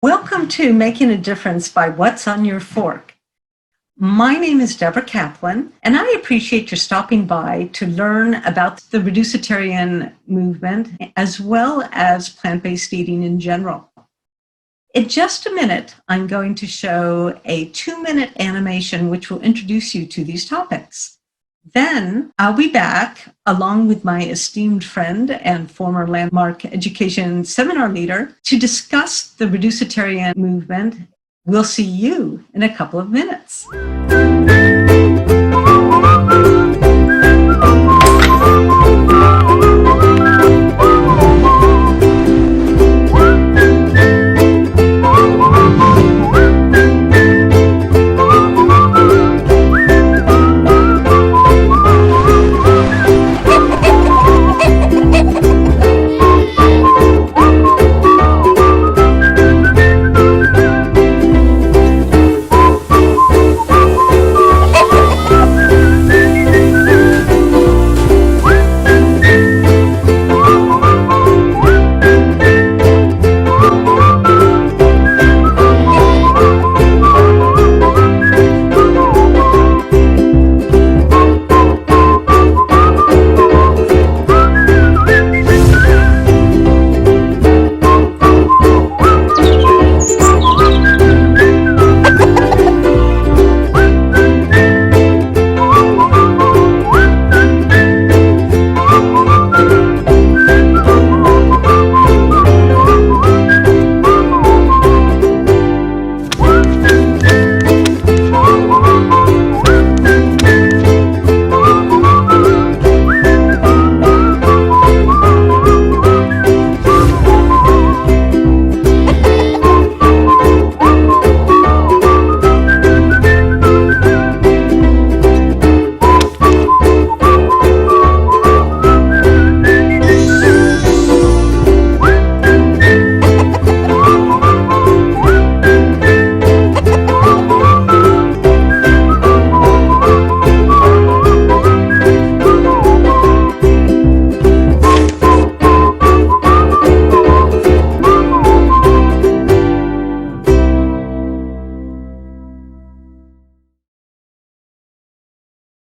Welcome to Making a Difference by What's on Your Fork. My name is Deborah Kaplan, and I appreciate your stopping by to learn about the Reducetarian movement as well as plant-based eating in general. In just a minute, I'm going to show a 2-minute animation which will introduce you to these topics. Then I'll be back along with my esteemed friend and former Landmark Education Seminar leader to discuss the Reducetarian movement. We'll see you in a couple of minutes.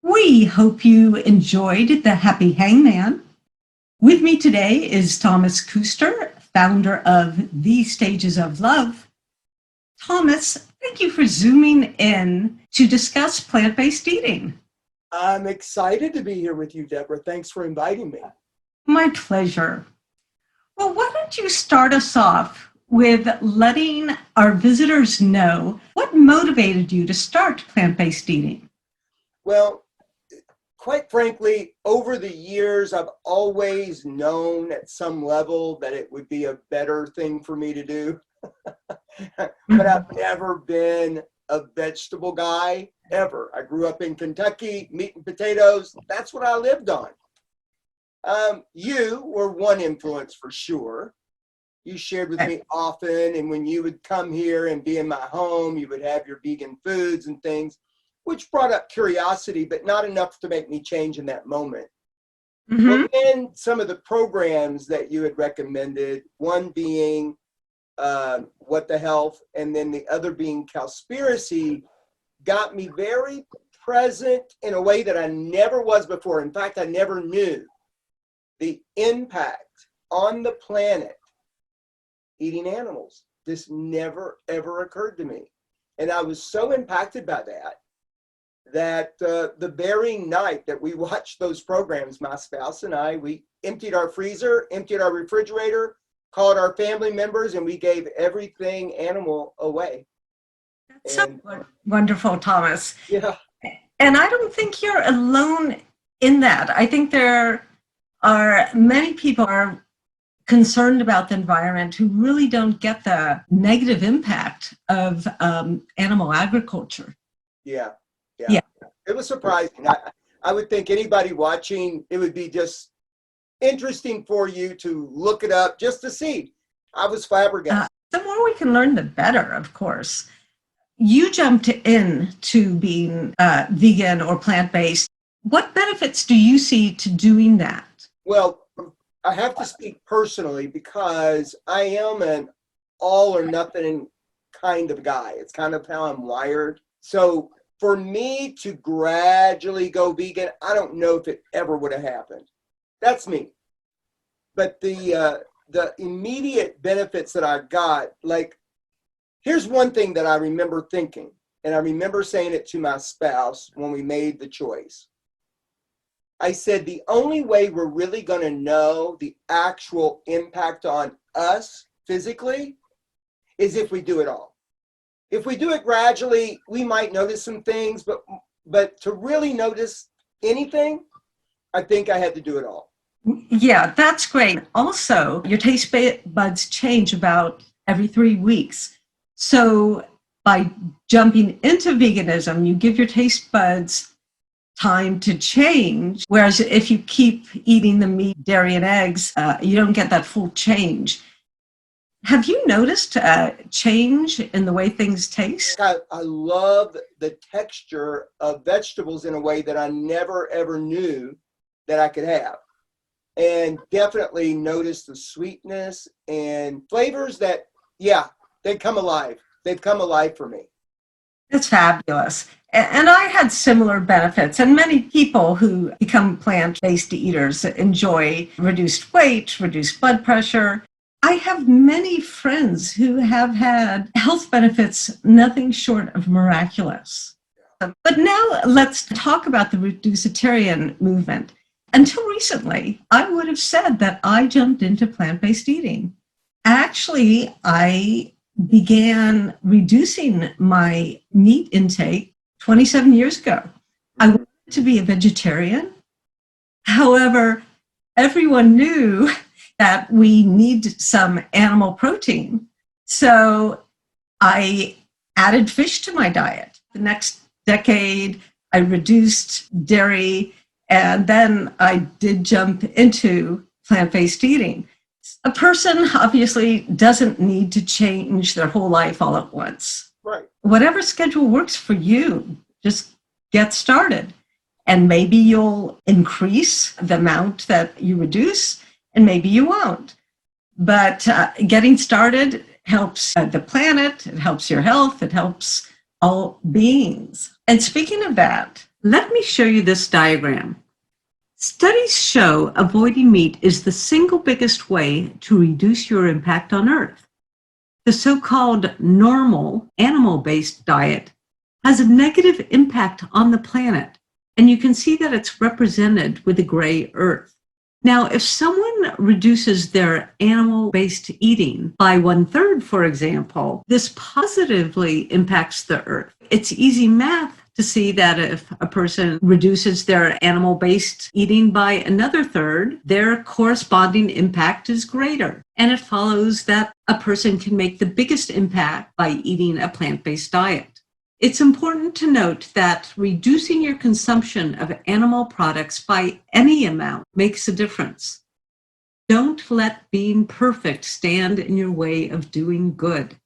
We hope you enjoyed The Happy Hangman. With me today is Thomas Kuster, founder of The Stages of Love. Thomas, thank you for zooming in to discuss plant-based eating. I'm excited to be here with you, Deborah. Thanks for inviting me. My pleasure. Well, why don't you start us off with letting our visitors know what motivated you to start plant-based eating? Well, quite frankly, over the years, I've always known at some level that it would be a better thing for me to do. But I've never been a vegetable guy, ever. I grew up in Kentucky, meat and potatoes. That's what I lived on. You were one influence for sure. You shared with me often, and when you would come here and be in my home, you would have your vegan foods and things, which brought up curiosity, but not enough to make me change in that moment. Well, then some of the programs that you had recommended, one being What the Health, and then the other being Cowspiracy, got me very present in a way that I never was before. In fact, I never knew the impact on the planet eating animals. This never, ever occurred to me. And I was so impacted by that the very night that we watched those programs, my spouse and I, we emptied our freezer, emptied our refrigerator, called our family members, and we gave everything animal away. That's so wonderful, Thomas. Yeah. And I don't think you're alone in that. I think there are many people are concerned about the environment who really don't get the negative impact of animal agriculture. Yeah. It was surprising. I would think anybody watching, it would be just interesting for you to look it up just to see. I was flabbergasted. The more we can learn, the better, of course. You jumped in to being vegan or plant-based. What benefits do you see to doing that? Well, I have to speak personally because I am an all or nothing kind of guy. It's kind of how I'm wired. So for me to gradually go vegan, I don't know if it ever would have happened. That's me. But the immediate benefits that I got, like, here's one thing that I remember thinking, and I remember saying it to my spouse when we made the choice. I said, the only way we're really going to know the actual impact on us physically is if we do it all. If we do it gradually, we might notice some things, but to really notice anything, I think I had to do it all. Yeah, that's great. Also, your taste buds change about every 3 weeks. So by jumping into veganism, you give your taste buds time to change. Whereas if you keep eating the meat, dairy, and eggs, you don't get that full change. Have you noticed a change in the way things taste? I love the texture of vegetables in a way that I never ever knew that I could have. And definitely notice the sweetness and flavors that, yeah, they come alive. They've come alive for me. That's fabulous. And I had similar benefits. And many people who become plant-based eaters enjoy reduced weight, reduced blood pressure. I have many friends who have had health benefits nothing short of miraculous. But now let's talk about the Reducetarian movement. Until recently, I would have said that I jumped into plant-based eating. Actually, I began reducing my meat intake 27 years ago. I wanted to be a vegetarian. However, everyone knew that we need some animal protein. So I added fish to my diet. The next decade, I reduced dairy, and then I did jump into plant-based eating. A person obviously doesn't need to change their whole life all at once. Right. Whatever schedule works for you, just get started. And maybe you'll increase the amount that you reduce, and maybe you won't. But getting started helps the planet, it helps your health, it helps all beings. And speaking of that, let me show you this diagram. Studies show avoiding meat is the single biggest way to reduce your impact on Earth. The so-called normal animal-based diet has a negative impact on the planet, and you can see that it's represented with the gray Earth. Now, if someone reduces their animal-based eating by 1/3, for example, this positively impacts the Earth. It's easy math to see that if a person reduces their animal-based eating by another third, their corresponding impact is greater. And it follows that a person can make the biggest impact by eating a plant-based diet. It's important to note that reducing your consumption of animal products by any amount makes a difference. Don't let being perfect stand in your way of doing good.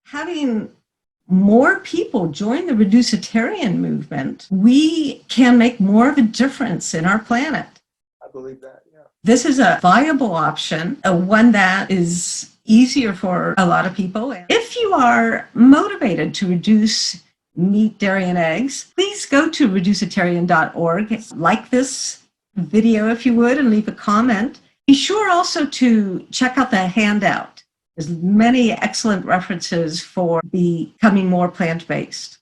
Having more people join the Reducetarian movement, we can make more of a difference in our planet. I believe that, yeah. This is a viable option, one that is easier for a lot of people. If you are motivated to reduce meat, dairy, and eggs, please go to reducetarian.org. Like this video if you would, and leave a comment. Be sure also to check out the handout. There's many excellent references for becoming more plant-based.